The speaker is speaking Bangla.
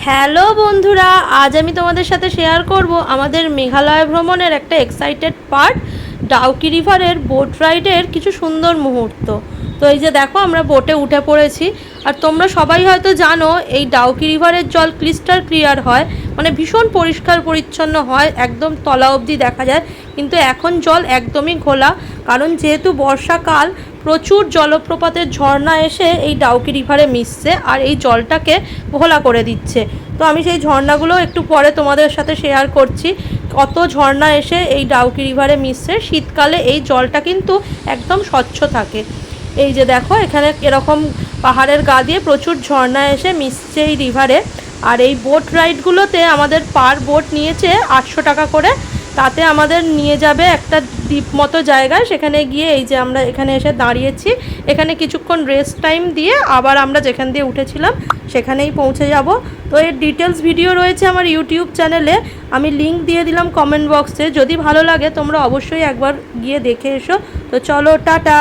হ্যালো বন্ধুরা, আজ আমি তোমাদের সাথে শেয়ার করব আমাদের মেঘালয় ভ্রমণের একটা এক্সাইটেড পার্ট, ডাউকি রিভারের বোট রাইডের কিছু সুন্দর মুহূর্ত। তো এই যে দেখো, আমরা বোটে উঠে পড়েছি। আর তোমরা সবাই হয়তো জানো এই ডাউকি রিভারের জল ক্রিস্টাল ক্লিয়ার হয়, মানে ভীষণ পরিষ্কার পরিচ্ছন্ন হয়, একদম তলা অবধি দেখা যায়। কিন্তু এখন জল একদমই ঘোলা, কারণ যেহেতু বর্ষাকাল, প্রচুর জলপ্রপাতের ঝর্ণা এসে এই ডাউকি রিভারে মিশছে আর এই জলটাকে ঘোলা করে দিচ্ছে। তো আমি সেই ঝর্ণাগুলো একটু পরে তোমাদের সাথে শেয়ার করছি। কত ঝর্ণা এসে এই ডাউকি রিভারে মিশছে। শীতকালে এই জলটা কিন্তু একদম স্বচ্ছ থাকে। এই যে দেখো, এখানে এরকম পাহাড়ের গা দিয়ে প্রচুর ঝর্ণা এসে মিশছে এই রিভারে। আর এই বোট রাইডগুলোতে আমাদের পার বোট নিয়েছে 800 টাকা করে। তাতে আমাদের নিয়ে যাবে একটা দ্বীপ মতো জায়গায়। সেখানে গিয়ে এই যে আমরা এখানে এসে দাঁড়িয়েছি, এখানে কিছুক্ষণ রেস্ট টাইম দিয়ে আবার আমরা যেখান দিয়ে উঠেছিলাম সেখানেই পৌঁছে যাব। তো এর ডিটেলস ভিডিও রয়েছে আমার ইউটিউব চ্যানেলে, আমি লিংক দিয়ে দিলাম কমেন্ট বক্সে। যদি ভালো লাগে তোমরা অবশ্যই একবার গিয়ে দেখে এসো। তো চলো, টাটা।